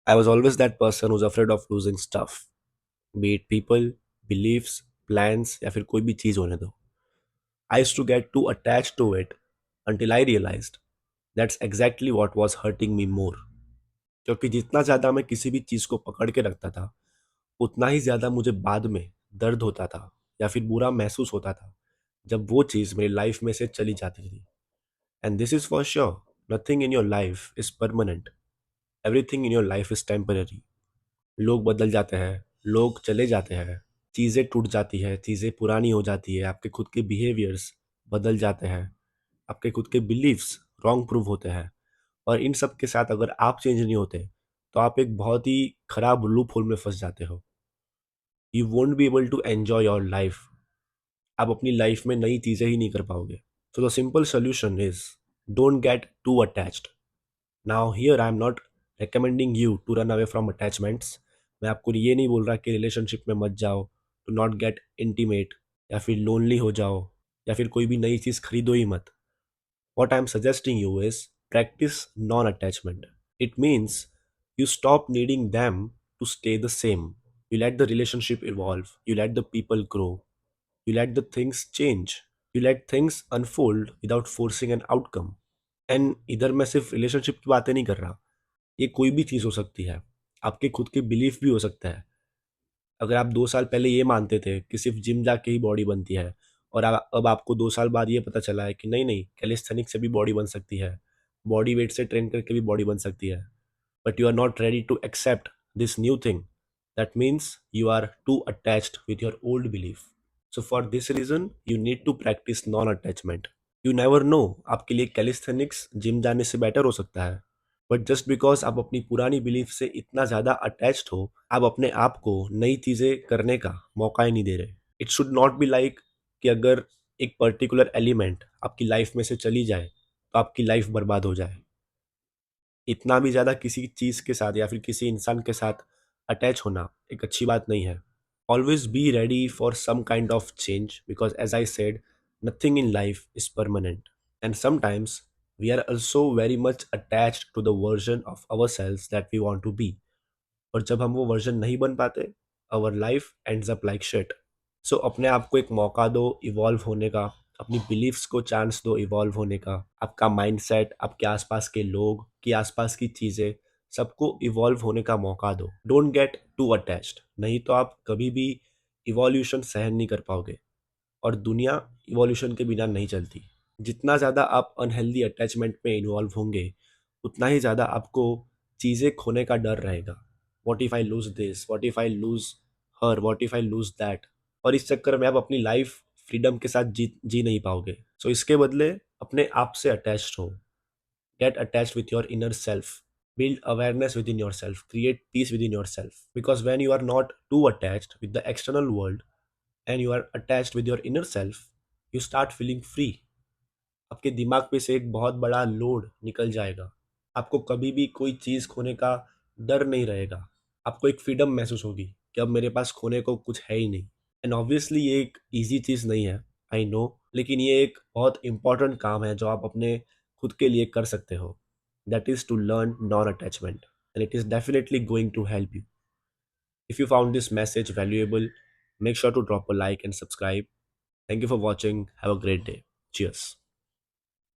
I was always that person who's afraid of losing stuff, be it people, beliefs, plans, या फिर कोई भी चीज होने दो. I used to get too attached to it until I realized that's exactly what was hurting me more. क्योंकि जितना ज़्यादा मैं किसी भी चीज़ को पकड़ के रखता था, उतना ही ज़्यादा मुझे बाद में दर्द होता था या फिर बुरा महसूस होता था जब वो चीज़ मेरी लाइफ में से चली जाती थी. And this is for sure, nothing in your life is permanent, everything in your life is temporary. लोग बदल जाते हैं, लोग चले जाते हैं, चीज़ें टूट जाती है, चीज़ें पुरानी हो जाती है, आपके खुद के बिहेवियर्स बदल जाते हैं, आपके खुद के बिलीव्स रॉन्ग प्रूव होते हैं. और इन सब के साथ अगर आप चेंज नहीं होते तो आप एक बहुत ही खराब लूप होल में फंस जाते हो. You won't be able to enjoy your life. आप अपनी लाइफ में नई चीज़ें ही नहीं कर पाओगे. So the simple solution is don't get too attached. Now here I am not recommending you to run away from attachments. मैं आपको ये नहीं बोल रहा कि रिलेशनशिप में मत जाओ, टू नॉट गेट इंटीमेट, या फिर लोनली हो जाओ, या फिर कोई भी नई चीज़ खरीदो ही मत. What I am suggesting you is practice non attachment. It means you stop needing them to stay the same. You let the relationship evolve. You let the people grow. You let the things change. You let things unfold without forcing an outcome. And इधर मैं सिर्फ relationship की बातें नहीं कर रहा. ये कोई भी चीज़ हो सकती है. आपके खुद के बिलीफ भी हो सकता है. अगर आप 2 साल पहले ये मानते थे कि सिर्फ जिम जाके ही बॉडी बनती है, और अब आपको 2 साल बाद ये पता चला है कि नहीं नहीं, कैलिस्थेनिक्स से भी बॉडी बन सकती है, बॉडी वेट से ट्रेन करके भी बॉडी बन सकती है, but you are not ready to accept this new thing, that means you are too attached with your old belief. So for this reason you need to practice non attachment. You never know, आपके लिए calisthenics gym जाने से better हो सकता है. But just because आप अपनी पुरानी बिलीफ से इतना ज़्यादा अटैच्ड हो, आप अपने आप को नई चीज़ें करने का मौका ही नहीं दे रहे. It should not be like कि अगर एक पर्टिकुलर एलिमेंट आपकी लाइफ में से चली जाए तो आपकी लाइफ बर्बाद हो जाए. इतना भी ज़्यादा किसी चीज़ के साथ या फिर किसी इंसान के साथ अटैच होना एक अच्छी बात नहीं है. Always be ready for some kind of change, because as I said, nothing in life is permanent. And sometimes we are also very much attached to the version of ourselves that we want to be. और जब हम वो version नहीं बन पाते, our life ends up like shit. सो अपने आप को एक मौका दो इवॉल्व होने का, अपनी बिलीफ्स को चांस दो इवॉल्व होने का. आपका माइंडसेट, आपके आसपास के लोग, की आसपास की चीज़ें, सबको इवॉल्व होने का मौका दो. डोंट गेट टू अटैच्ड, नहीं तो आप कभी भी इवोल्यूशन सहन नहीं कर पाओगे. और दुनिया इवोल्यूशन के बिना नहीं चलती. जितना ज़्यादा आप अनहेल्दी अटैचमेंट में इन्वॉल्व होंगे, उतना ही ज़्यादा आपको चीज़ें खोने का डर रहेगा. What if I lose this, what if I lose her, what if I lose that. और इस चक्कर में आप अपनी लाइफ फ्रीडम के साथ जी नहीं पाओगे. सो इसके बदले अपने आप से अटैच्ड हो. Get attached with your inner self. Build awareness within yourself, create peace within yourself. Because when you are not too attached with the external world and you are attached with your inner self, you start feeling free. आपके दिमाग पे से एक बहुत बड़ा load निकल जाएगा. आपको कभी भी कोई चीज़ खोने का डर नहीं रहेगा. आपको एक फ्रीडम महसूस होगी कि अब मेरे पास खोने को कुछ है ही नहीं. एंड ऑब्वियसली ये एक ईजी चीज़ नहीं है, आई नो, लेकिन ये एक बहुत इंपॉर्टेंट काम है जो आप अपने खुद के लिए कर सकते हो. That is to learn non attachment, and it is definitely going to help you. If you found this message valuable, make sure to drop a like and subscribe. Thank you for watching. Have a great day. Cheers.